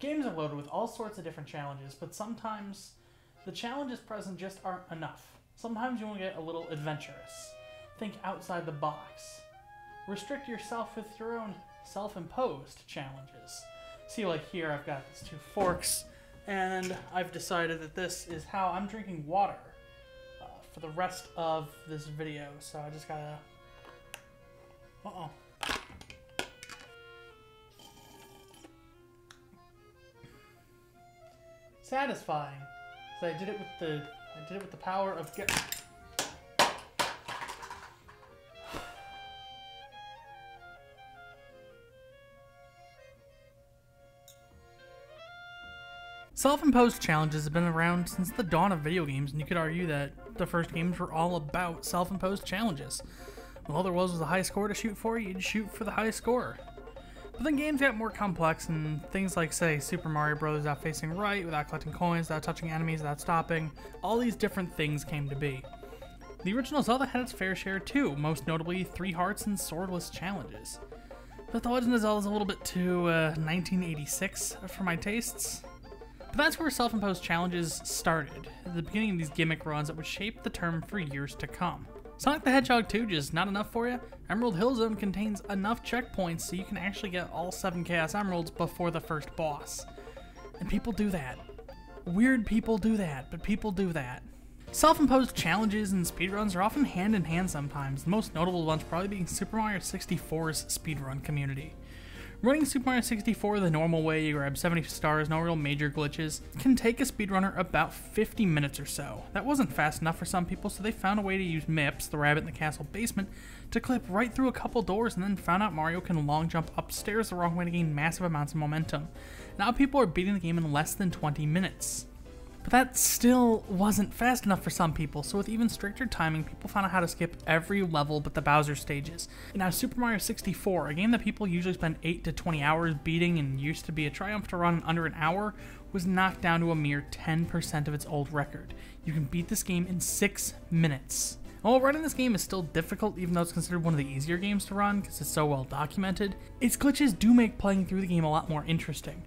Games are loaded with all sorts of different challenges, but sometimes the challenges present just aren't enough. Sometimes you want to get a little adventurous. Think outside the box. Restrict yourself with your own self-imposed challenges. See, like here I've got these 2 forks, and I've decided that this is how I'm drinking water for the rest of this video. So I just gotta... Satisfying. So I did it with the power of Self-imposed challenges have been around since the dawn of video games, and you could argue that the first games were all about self-imposed challenges. When all there was a high score to shoot for, you'd shoot for the high score. But then games got more complex, and things like, say, Super Mario Bros. Without facing right, without collecting coins, without touching enemies, without stopping, all these different things came to be. The original Zelda had its fair share too, most notably 3 hearts and swordless challenges. But The Legend of Zelda is a little bit too 1986 for my tastes. But that's where self-imposed challenges started, at the beginning of these gimmick runs that would shape the term for years to come. Sonic the Hedgehog 2 just not enough for you? Emerald Hill Zone contains enough checkpoints so you can actually get all 7 Chaos Emeralds before the first boss. And people do that. Weird people do that, but people do that. Self-imposed challenges and speedruns are often hand in hand sometimes, the most notable ones probably being Super Mario 64's speedrun community. Running Super Mario 64 the normal way, you grab 70 stars, no real major glitches, can take a speedrunner about 50 minutes or so. That wasn't fast enough for some people, so they found a way to use Mips, the rabbit in the castle basement, to clip right through a couple doors, and then found out Mario can long jump upstairs the wrong way to gain massive amounts of momentum. Now people are beating the game in less than 20 minutes. But that still wasn't fast enough for some people, so with even stricter timing, people found out how to skip every level but the Bowser stages. And now Super Mario 64, a game that people usually spend 8 to 20 hours beating and used to be a triumph to run in under an hour, was knocked down to a mere 10% of its old record. You can beat this game in 6 minutes. While running this game is still difficult, even though it's considered one of the easier games to run because it's so well documented, its glitches do make playing through the game a lot more interesting.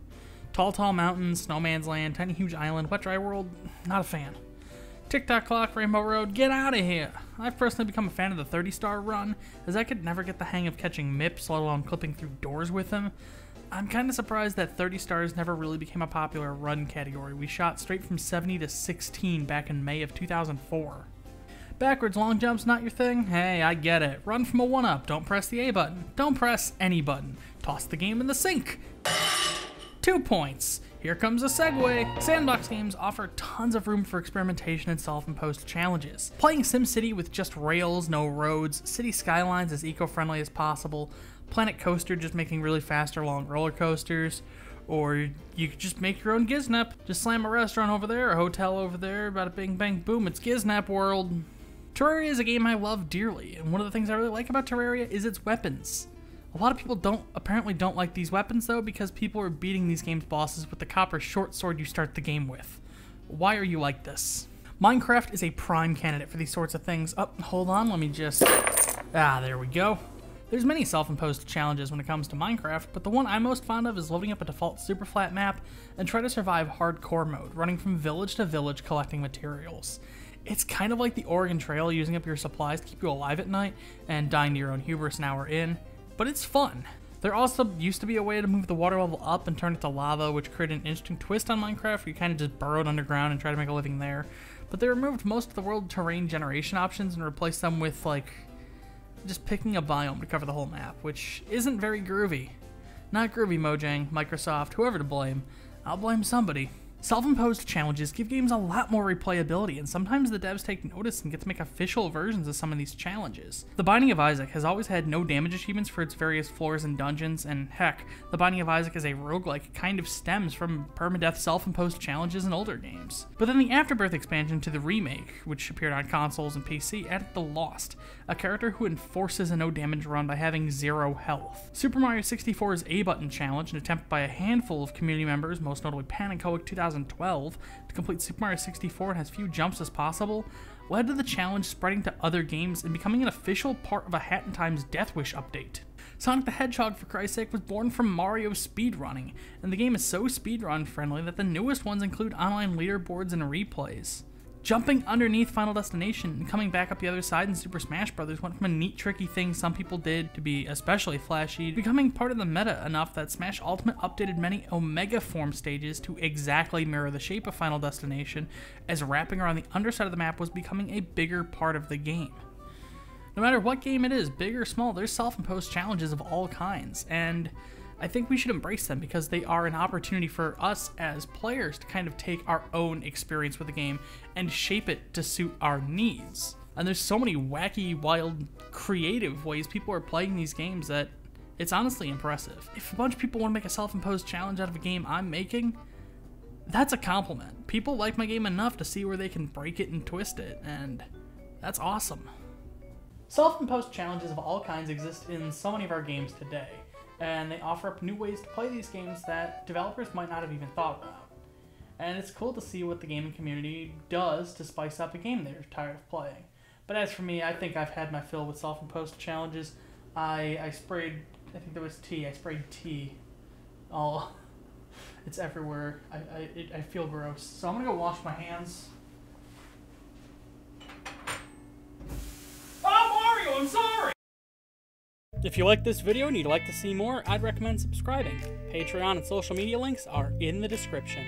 Tall mountains, snowman's land, tiny huge island, wet dry world, not a fan. Tick-tock clock, Rainbow Road, get out of here! I've personally become a fan of the 30-star run, as I could never get the hang of catching Mips, let alone clipping through doors with them. I'm kinda surprised that 30 stars never really became a popular run category. We shot straight from 70 to 16 back in May of 2004. Backwards long jumps not your thing? Hey, I get it. Run from a 1-up, don't press the A button. Don't press any button. Toss the game in the sink. 2 points. Here comes a segue. Sandbox games offer tons of room for experimentation and self-imposed challenges. Playing SimCity with just rails, no roads, city skylines as eco-friendly as possible, Planet Coaster just making really fast or long roller coasters, or you could just make your own Giznap. Just slam a restaurant over there, a hotel over there, bada bing bang boom, it's Giznap world. Terraria is a game I love dearly, and one of the things I really like about Terraria is its weapons. A lot of people apparently don't like these weapons though, because people are beating these game's bosses with the copper short sword you start the game with. Why are you like this? Minecraft is a prime candidate for these sorts of things. Oh, hold on, let me just... there we go. There's many self-imposed challenges when it comes to Minecraft, but the one I'm most fond of is loading up a default super flat map and try to survive hardcore mode, running from village to village collecting materials. It's kind of like the Oregon Trail, using up your supplies to keep you alive at night and dying to your own hubris an hour in. But it's fun. There also used to be a way to move the water level up and turn it to lava, which created an interesting twist on Minecraft where you kind of just burrowed underground and tried to make a living there. But they removed most of the world terrain generation options and replaced them with, like, just picking a biome to cover the whole map, which isn't very groovy. Not groovy, Mojang, Microsoft, whoever to blame. I'll blame somebody. Self-imposed challenges give games a lot more replayability, and sometimes the devs take notice and get to make official versions of some of these challenges. The Binding of Isaac has always had no damage achievements for its various floors and dungeons, and heck, The Binding of Isaac as a roguelike kind of stems from permadeath self-imposed challenges in older games. But then the Afterbirth expansion to the remake, which appeared on consoles and PC, added the Lost, a character who enforces a no damage run by having 0 health. Super Mario 64's A-Button challenge, an attempt by a handful of community members, most notably Panacoic 2012, to complete Super Mario 64 and as few jumps as possible, led to the challenge spreading to other games and becoming an official part of a Hat in Time's Death Wish update. Sonic the Hedgehog, for Christ's sake, was born from Mario speedrunning, and the game is so speedrun friendly that the newest ones include online leaderboards and replays. Jumping underneath Final Destination and coming back up the other side in Super Smash Bros. Went from a neat, tricky thing some people did to be especially flashy, becoming part of the meta enough that Smash Ultimate updated many Omega form stages to exactly mirror the shape of Final Destination, as wrapping around the underside of the map was becoming a bigger part of the game. No matter what game it is, big or small, there's self-imposed challenges of all kinds, and I think we should embrace them because they are an opportunity for us as players to kind of take our own experience with the game and shape it to suit our needs. And there's so many wacky, wild, creative ways people are playing these games that it's honestly impressive. If a bunch of people want to make a self-imposed challenge out of a game I'm making, that's a compliment. People like my game enough to see where they can break it and twist it, and that's awesome. Self-imposed challenges of all kinds exist in so many of our games today, and they offer up new ways to play these games that developers might not have even thought about. And it's cool to see what the gaming community does to spice up a game they're tired of playing. But as for me, I think I've had my fill with self-imposed challenges. I sprayed, I think there was tea, I sprayed tea. Oh, it's everywhere. I feel gross. So I'm gonna go wash my hands. Oh, Mario, I'm sorry! If you like this video and you'd like to see more, I'd recommend subscribing. Patreon and social media links are in the description.